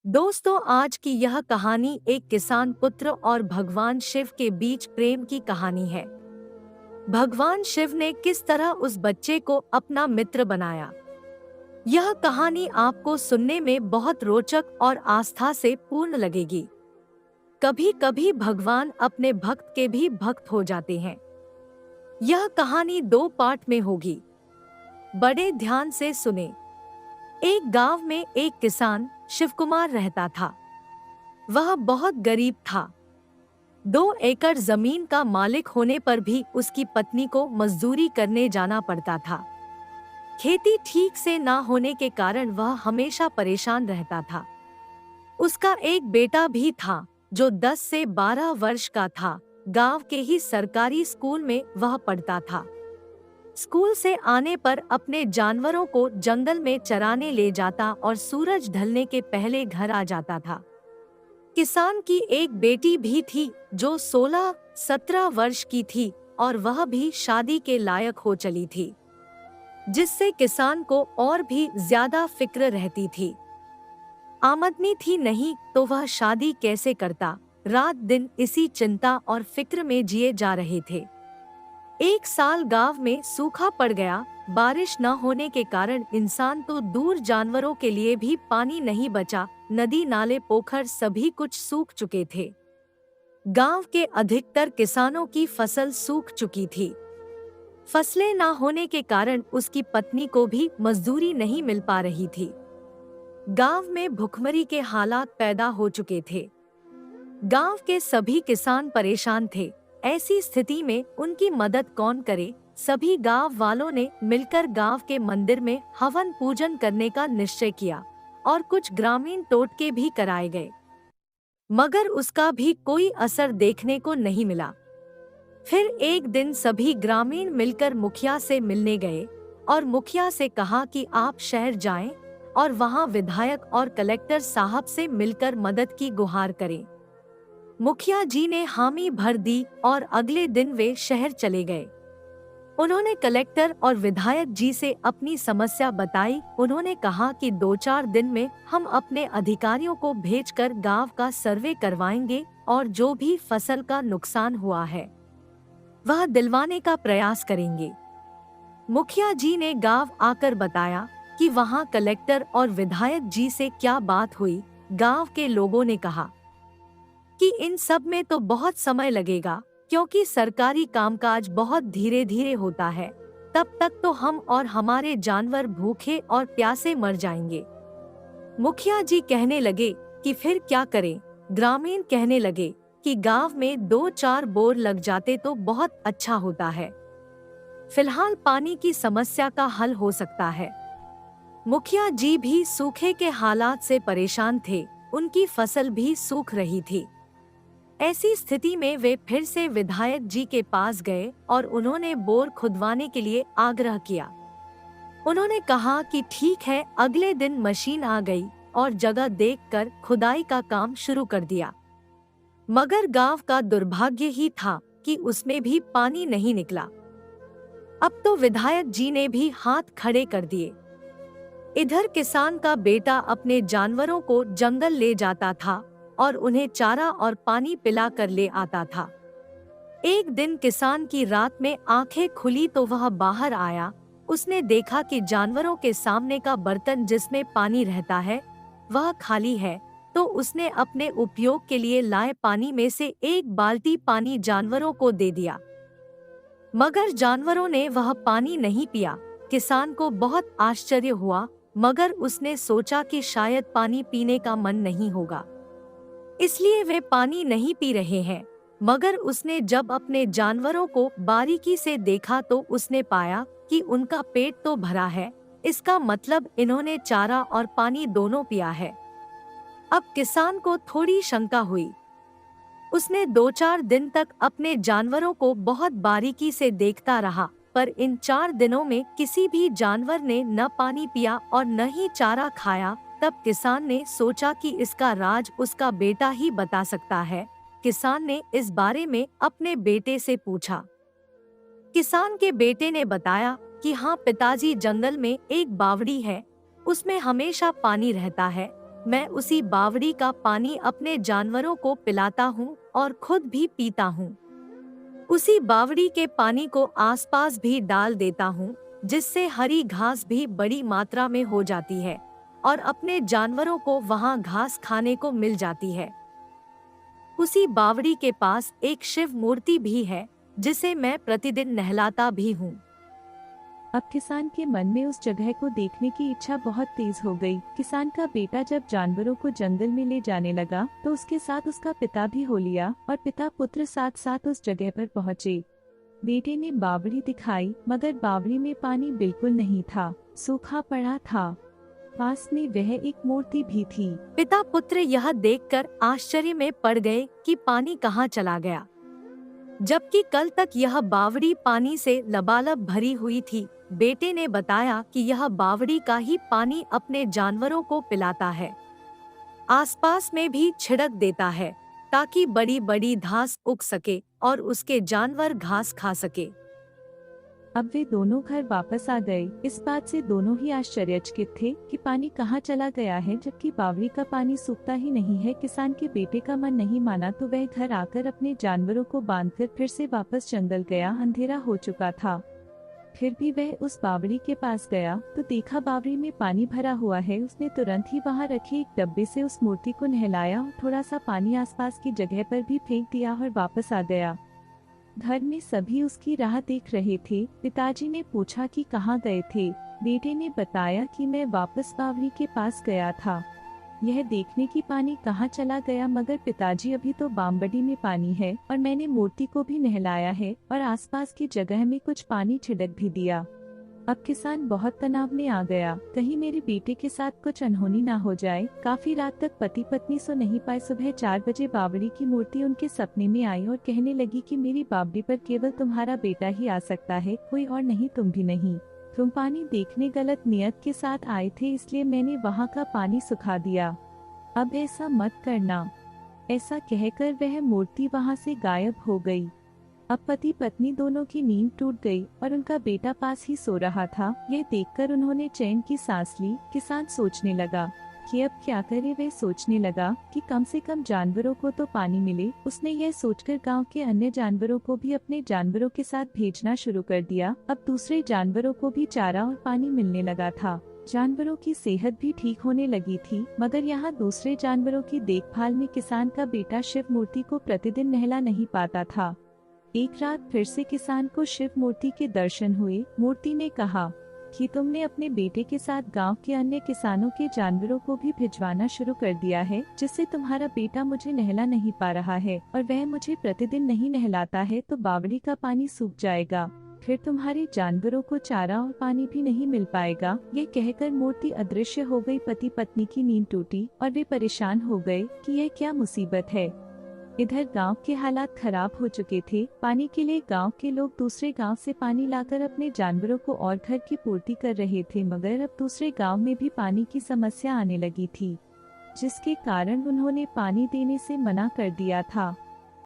दोस्तों, आज की यह कहानी एक किसान पुत्र और भगवान शिव के बीच प्रेम की कहानी है। भगवान शिव ने किस तरह उस बच्चे को अपना मित्र बनाया। यह कहानी आपको सुनने में बहुत रोचक और आस्था से पूर्ण लगेगी। कभी कभी भगवान अपने भक्त के भी भक्त हो जाते हैं। यह कहानी 2 पार्ट में होगी। बड़े ध्यान से सुने। एक गांव में एक किसान शिवकुमार रहता था। वह बहुत गरीब था। 2 एकड़ जमीन का मालिक होने पर भी उसकी पत्नी को मजदूरी करने जाना पड़ता था। खेती ठीक से ना होने के कारण वह हमेशा परेशान रहता था। उसका एक बेटा भी था जो 10 से 12 वर्ष का था। गांव के ही सरकारी स्कूल में वह पढ़ता था। स्कूल से आने पर अपने जानवरों को जंगल में चराने ले जाता और सूरज ढलने के पहले घर आ जाता था। किसान की एक बेटी भी थी जो 16-17 वर्ष की थी और वह भी शादी के लायक हो चली थी, जिससे किसान को और भी ज्यादा फिक्र रहती थी। आमदनी थी नहीं तो वह शादी कैसे करता। रात दिन इसी चिंता और फिक्र में जिए जा रहे थे। एक साल गांव में सूखा पड़ गया। बारिश न होने के कारण इंसान तो दूर जानवरों के लिए भी पानी नहीं बचा। नदी नाले पोखर सभी कुछ सूख चुके थे। गांव के अधिकतर किसानों की फसल सूख चुकी थी। फसलें न होने के कारण उसकी पत्नी को भी मजदूरी नहीं मिल पा रही थी। गांव में भुखमरी के हालात पैदा हो चुके थे। गांव के सभी किसान परेशान थे। ऐसी स्थिति में उनकी मदद कौन करे। सभी गांव वालों ने मिलकर गांव के मंदिर में हवन पूजन करने का निश्चय किया और कुछ ग्रामीण टोटके भी कराए गए, मगर उसका भी कोई असर देखने को नहीं मिला। फिर एक दिन सभी ग्रामीण मिलकर मुखिया से मिलने गए और मुखिया से कहा कि आप शहर जाएं और वहां विधायक और कलेक्टर साहब से मिलकर मदद की गुहार करें। मुखिया जी ने हामी भर दी और अगले दिन वे शहर चले गए। उन्होंने कलेक्टर और विधायक जी से अपनी समस्या बताई। उन्होंने कहा कि 2-4 दिन में हम अपने अधिकारियों को भेजकर गांव का सर्वे करवाएंगे और जो भी फसल का नुकसान हुआ है वह दिलवाने का प्रयास करेंगे। मुखिया जी ने गांव आकर बताया कि वहां कलेक्टर और विधायक जी से क्या बात हुई। गांव के लोगों ने कहा कि इन सब में तो बहुत समय लगेगा, क्योंकि सरकारी कामकाज बहुत धीरे धीरे होता है। तब तक तो हम और हमारे जानवर भूखे और प्यासे मर जाएंगे। मुखिया जी कहने लगे कि फिर क्या करें। ग्रामीण कहने लगे कि गांव में 2-4 बोर लग जाते तो बहुत अच्छा होता है। फिलहाल पानी की समस्या का हल हो सकता है। मुखिया जी भी सूखे के हालात से परेशान थे। उनकी फसल भी सूख रही थी। ऐसी स्थिति में वे फिर से विधायक जी के पास गए और उन्होंने बोर खुदवाने के लिए आग्रह किया। उन्होंने कहा कि ठीक है। अगले दिन मशीन आ गई और जगह देखकर खुदाई का काम शुरू कर दिया। मगर गांव का दुर्भाग्य ही था कि उसमें भी पानी नहीं निकला। अब तो विधायक जी ने भी हाथ खड़े कर दिए। इधर किसान का बेटा अपने जानवरों को जंगल ले जाता था और उन्हें चारा और पानी पिला कर ले आता था। एक दिन किसान की रात में आंखें खुली तो वह बाहर आया। उसने देखा कि जानवरों के सामने का बर्तन जिसमें पानी रहता है वह खाली है। तो उसने अपने उपयोग के लिए लाए पानी में से एक बाल्टी पानी जानवरों को दे दिया, मगर जानवरों ने वह पानी नहीं पिया। किसान को बहुत आश्चर्य हुआ, मगर उसने सोचा कि शायद पानी पीने का मन नहीं होगा, इसलिए वे पानी नहीं पी रहे हैं। मगर उसने जब अपने जानवरों को बारीकी से देखा तो उसने पाया कि उनका पेट तो भरा है। इसका मतलब इन्होंने चारा और पानी दोनों पिया है। अब किसान को थोड़ी शंका हुई। उसने 2-4 दिन तक अपने जानवरों को बहुत बारीकी से देखता रहा, पर इन 4 दिनों में किसी भी जानवर ने न पानी पिया और न ही चारा खाया। तब किसान ने सोचा कि इसका राज उसका बेटा ही बता सकता है। किसान ने इस बारे में अपने बेटे से पूछा। किसान के बेटे ने बताया कि हाँ पिताजी, जंगल में एक बावड़ी है, उसमें हमेशा पानी रहता है। मैं उसी बावड़ी का पानी अपने जानवरों को पिलाता हूँ और खुद भी पीता हूँ। उसी बावड़ी के पानी को आसपास भी डाल देता हूँ, जिससे हरी घास भी बड़ी मात्रा में हो जाती है और अपने जानवरों को वहाँ घास खाने को मिल जाती है। उसी बावड़ी के पास एक शिव मूर्ति भी है, जिसे मैं प्रतिदिन नहलाता भी हूँ। अब किसान के मन में उस जगह को देखने की इच्छा बहुत तेज हो गई। किसान का बेटा जब जानवरों को जंगल में ले जाने लगा तो उसके साथ उसका पिता भी हो लिया और पिता पुत्र साथ साथ उस जगह पर पहुँचे। बेटे ने बावड़ी दिखाई, मगर बावड़ी में पानी बिल्कुल नहीं था, सूखा पड़ा था। पास में वह एक मूर्ति भी थी। पिता पुत्र यह देखकर आश्चर्य में पड़ गए कि पानी कहाँ चला गया, जबकि कल तक यह बावड़ी पानी से लबालब भरी हुई थी। बेटे ने बताया कि यह बावड़ी का ही पानी अपने जानवरों को पिलाता है, आसपास में भी छिड़क देता है ताकि बड़ी बड़ी घास उग सके और उसके जानवर घास खा सके। अब वे दोनों घर वापस आ गए। इस बात से दोनों ही आश्चर्यचकित थे कि पानी कहाँ चला गया है, जबकि बावड़ी का पानी सूखता ही नहीं है। किसान के बेटे का मन नहीं माना तो वह घर आकर अपने जानवरों को बांधकर फिर से वापस जंगल गया। अंधेरा हो चुका था, फिर भी वह उस बावड़ी के पास गया तो देखा बावड़ी में पानी भरा हुआ है। उसने तुरंत ही वहाँ रखे एक डब्बे से उस मूर्ति को नहलाया और थोड़ा सा पानी आसपास की जगह पर भी फेंक दिया और वापस आ गया। घर में सभी उसकी राह देख रहे थे। पिताजी ने पूछा कि कहाँ गए थे। बेटे ने बताया कि मैं वापस बावड़ी के पास गया था, यह देखने की पानी कहाँ चला गया, मगर पिताजी अभी तो बावड़ी में पानी है और मैंने मूर्ति को भी नहलाया है और आसपास की जगह में कुछ पानी छिड़क भी दिया। अब किसान बहुत तनाव में आ गया, कहीं मेरे बेटे के साथ कुछ अनहोनी ना हो जाए। काफी रात तक पति पत्नी सो नहीं पाए। सुबह 4 बजे बावड़ी की मूर्ति उनके सपने में आई और कहने लगी कि मेरी बावड़ी पर केवल तुम्हारा बेटा ही आ सकता है, कोई और नहीं, तुम भी नहीं। तुम पानी देखने गलत नियत के साथ आए थे, इसलिए मैंने वहाँ का पानी सुखा दिया। अब ऐसा मत करना। ऐसा कहकर वह मूर्ति वहाँ से गायब हो गई। अब पति पत्नी दोनों की नींद टूट गई और उनका बेटा पास ही सो रहा था। यह देखकर उन्होंने चैन की सांस ली। किसान सोचने लगा कि अब क्या करे। वह सोचने लगा कि कम से कम जानवरों को तो पानी मिले। उसने यह सोचकर गांव के अन्य जानवरों को भी अपने जानवरों के साथ भेजना शुरू कर दिया। अब दूसरे जानवरों को भी चारा और पानी मिलने लगा था। जानवरों की सेहत भी ठीक होने लगी थी, मगर यहाँ दूसरे जानवरों की देखभाल में किसान का बेटा शिव मूर्ति को प्रतिदिन नहला नहीं पाता था। एक रात फिर से किसान को शिव मूर्ति के दर्शन हुए। मूर्ति ने कहा कि तुमने अपने बेटे के साथ गांव के अन्य किसानों के जानवरों को भी भिजवाना शुरू कर दिया है, जिससे तुम्हारा बेटा मुझे नहला नहीं पा रहा है और वह मुझे प्रतिदिन नहीं नहलाता है तो बावड़ी का पानी सूख जाएगा, फिर तुम्हारे जानवरों को चारा और पानी भी नहीं मिल पाएगा। ये कहकर मूर्ति अदृश्य हो गई। पति पत्नी की नींद टूटी और वे परेशान हो गए कि यह क्या मुसीबत है। इधर गांव के हालात खराब हो चुके थे। पानी के लिए गांव के लोग दूसरे गांव से पानी लाकर अपने जानवरों को और घर की पूर्ति कर रहे थे, मगर अब दूसरे गांव में भी पानी की समस्या आने लगी थी, जिसके कारण उन्होंने पानी देने से मना कर दिया था।